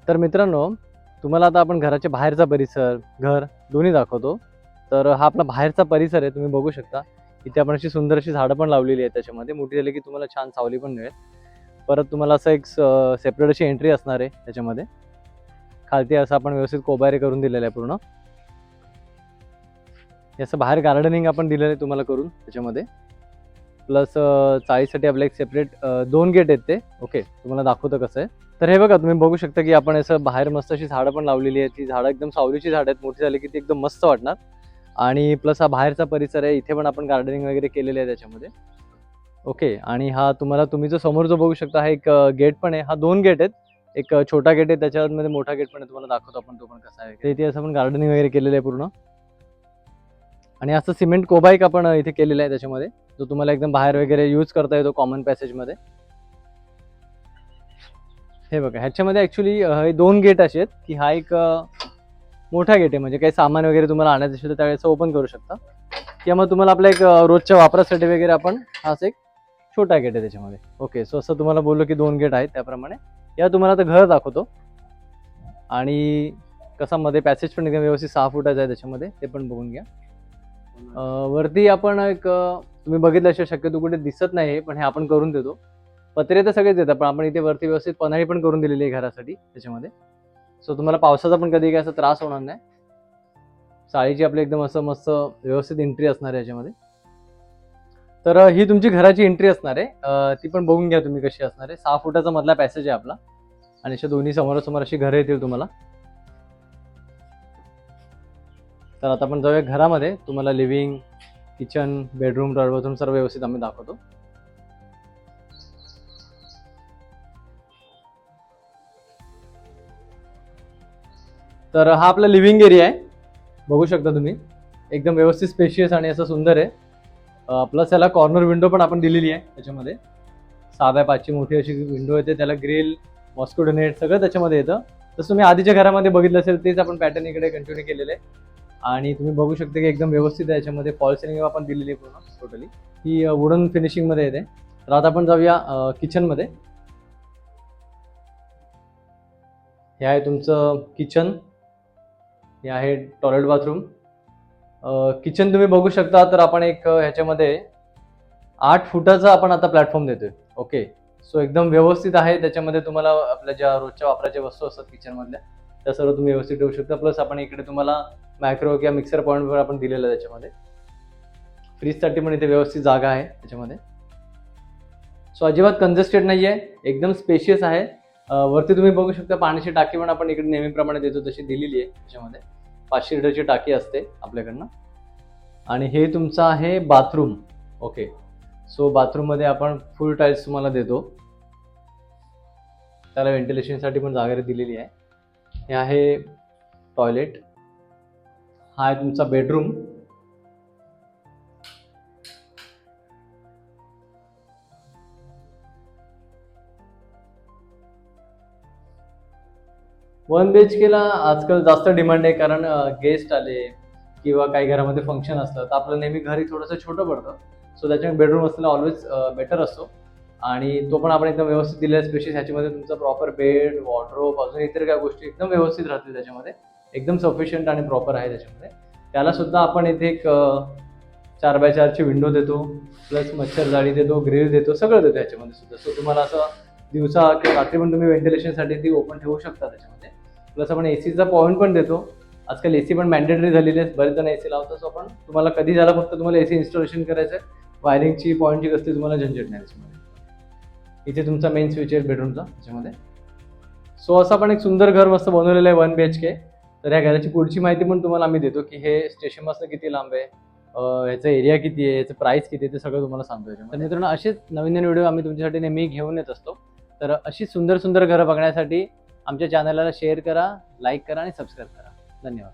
तर मित्रांनो, तुम्हाला आता आपण घराच्या बाहेरचा परिसर, घर दोन्ही दाखवतो. तर हा आपला बाहेरचा परिसर आहे. तुम्ही बघू शकता. इथे आपण अशी सुंदर अशी झाडं पण लावलेली आहेत त्याच्यामध्ये. मोठी झाली की तुम्हाला छान सावली पण मिळेल. परत तुम्हाला असं एक सेपरेट अशी एंट्री असणार आहे त्याच्यामध्ये. खालती असं आपण व्यवस्थित कोबारे करून दिलेलं आहे पूर्ण. हे असं बाहेर गार्डनिंग आपण दिलेलं आहे तुम्हाला करून त्याच्यामध्ये. प्लस चाळीसाठी आपलं एक सेपरेट 2 गेट आहेत ते. ओके. तुम्हाला दाखवतो कसं आहे. तर हे बघा तुम्ही बघू शकता की आपण असं बाहेर मस्त अशी झाडं पण लावलेली आहेत. ती झाडं एकदम सावलीची झाडं आहेत. मोठी झाली की ती एकदम मस्त वाटणार. आणि प्लस हा बाहेरचा परिसर आहे. इथे पण आपण गार्डनिंग वगैरे केलेलं आहे त्याच्यामध्ये. ओके. आणि हा तुम्ही जो समोर जो बघू शकता हा एक गेट पण आहे. हा 2 गेट आहेत. एक छोटा गेट आहे त्याच्यामध्ये मोठा गेट पण आहे. तुम्हाला दाखवतो आपण तो पण कसा आहे. तर इथे असं आपण गार्डनिंग वगैरे केलेलं आहे पूर्ण. आणि असं सिमेंट कोबा एक आपण इथे केलेला आहे त्याच्यामध्ये. जो तुम्हाला एकदम बाहेर वगैरे यूज करता येतो कॉमन पॅसेजमध्ये. हे बघा ह्याच्यामध्ये ॲक्च्युली हे 2 गेट असे आहेत की हा एक मोठा गेट आहे. म्हणजे काही सामान वगैरे तुम्हाला आणायचं असेल तर त्यावेळेस ओपन करू शकता. किंवा मग तुम्हाला आपल्या एक रोजच्या वापरासाठी वगैरे आपण हा एक छोटा गेट आहे त्याच्यामध्ये. ओके. सो असं तुम्हाला बोललो की 2 गेट आहेत त्याप्रमाणे. या तुम्हाला आता घर दाखवतो. आणि कसा मध्ये पॅसेज पण एकदम व्यवस्थित 6 फुटाचा आहे त्याच्यामध्ये. ते पण बघून घ्या. वरती आपण एक तुम्ही बघितलं असेल शक्यतो कुठे दिसत नाही हे, पण हे आपण करून देतो. पत्रे तर सगळेच देतात, पण आपण इथे वरती व्यवस्थित पन्हाळी पण करून दिलेली आहे घरासाठी त्याच्यामध्ये. सो तुम्हाला पावसाचा पण कधी काही असा त्रास होणार नाही. चाळीची आपली एकदम असं मस्त व्यवस्थित एंट्री असणार आहे याच्यामध्ये. तर ही तुमची घराची एंट्री असणार आहे. ती पण बघून घ्या तुम्ही कशी असणार आहे. 6 फुटाचा मधला पॅसेज आहे आपला. आणि अशा दोन्ही समोरासमोर अशी घरं येतील तुम्हाला. तर आता आपण जाऊया घरामध्ये. तुम्हाला लिव्हिंग, किचन, बेडरूम, बाथरूम सर्व व्यवस्थित आम्ही दाखवतो. तर हा आपला लिव्हिंग एरिया आहे. बघू शकता तुम्ही. एकदम व्यवस्थित स्पेशियस आणि असं सुंदर आहे. प्लस याला कॉर्नर विंडो पण आपण दिलेली आहे त्याच्यामध्ये. 6x5 ची मोठी अशी विंडो येते. त्याला ग्रिल, मॉस्किटो नेट सगळं त्याच्यामध्ये येतं. तसं तुम्ही आधीच्या घरामध्ये बघितलं असेल तेच आपण पॅटर्न इकडे कंटिन्यू केलेलं आहे. आणि तुम्ही बघू शकता की एकदम व्यवस्थित आहे याच्यामध्ये. फॉल सिलिंग आपण दिलेली आहे पूर्ण टोटली. ही वुडन फिनिशिंगमध्ये येते. तर आता आपण जाऊया किचनमध्ये. हे आहे तुमचं किचन. हे आहे टॉयलेट बाथरूम. किचन तुम्ही बघू शकता. तर आपण एक ह्याच्यामध्ये 8 फुटाचा आपण आता प्लॅटफॉर्म देतोय. ओके. सो एकदम व्यवस्थित आहे. त्याच्यामध्ये तुम्हाला आपल्या ज्या रोजच्या वापराच्या वस्तू असतात किचनमधल्या त्या सर्व तुम्ही व्यवस्थित ठेवू शकता. प्लस आपण इकडे तुम्हाला मायक्रो किंवा मिक्सर पॉईंटवर आपण दिलेलं आहे त्याच्यामध्ये. फ्रीजसाठी पण इथे व्यवस्थित जागा आहे त्याच्यामध्ये. सो अजिबात कंजेस्टेड नाही आहे. एकदम स्पेशियस आहे. वरती तुम्ही बघू शकता पाण्याची टाकी पण आपण इकडे नेहमीप्रमाणे देतो तशी दिलेली आहे त्याच्यामध्ये. 500 लिटरची टाकी असते आपल्याकडनं. आणि हे तुमचं आहे बाथरूम. ओके. सो बाथरूममध्ये आपण फुल टाईल्स तुम्हाला देतो. त्याला व्हेंटिलेशनसाठी पण जागा दिलेली आहे. हे आहे टॉयलेट. हा आहे तुमचा बेडरूम. वन BHKला आजकाल जास्त डिमांड आहे. कारण गेस्ट आले किंवा काही घरामध्ये फंक्शन असतं तर आपलं नेहमी घरी थोडंसं छोटं पडतं. सो त्याच्यामुळे बेडरूम असलेला ऑलवेज बेटर असतो. आणि तो पण आपण एकदम व्यवस्थित दिलेला स्पेशल. ह्याच्यामध्ये तुमचा प्रॉपर बेड, वॉर्डरोब, अजून इतर काही गोष्टी एकदम व्यवस्थित राहतील त्याच्यामध्ये. एकदम सफिशियंट आणि प्रॉपर आहे त्याच्यामध्ये. त्याला सुद्धा आपण इथे एक 4x4 ची विंडो देतो. प्लस मच्छर जाळी देतो, ग्रिल देतो, सगळं देतो याच्यामध्ये सुद्धा. सो तुम्हाला असं दिवसा किंवा रात्री पण तुम्ही व्हेंटिलेशनसाठी ती ओपन ठेवू शकता त्याच्यामध्ये. प्लस आपण एसीचा पॉईंट पण देतो. आजकाल एसी पण मॅन्डेटरी झालेली आहे. बरेच जण एसी लावतात. सो आपण तुम्हाला कधी झाला फक्त तुम्हाला एसी इन्स्टॉलेशन करायचं आहे. वायरिंगची पॉईंटची कसली तुम्हाला झंझट नाही त्याच्यामध्ये. इथे तुमचा मेन स्विच आहे बेडरूमचा त्याच्यामध्ये. सो असं आपण एक सुंदर घर मस्त बनवलेलं आहे 1 BHK. तर या घराची पुढची माहिती पण तुम्हाला आम्ही देतो की हे स्टेशनपासून किती लांब आहे, ह्याचा एरिया किती आहे, याचं प्राईस किती आहे, ते सगळं तुम्हाला सांगतो. तर मित्रांनो असेच नवीन नवीन व्हिडिओ आम्ही तुमच्यासाठी नेहमी घेऊन येत असतो. तर अशी सुंदर सुंदर घरं बघण्यासाठी आमच्या चॅनलला शेअर करा, लाईक करा आणि सबस्क्राईब करा. धन्यवाद.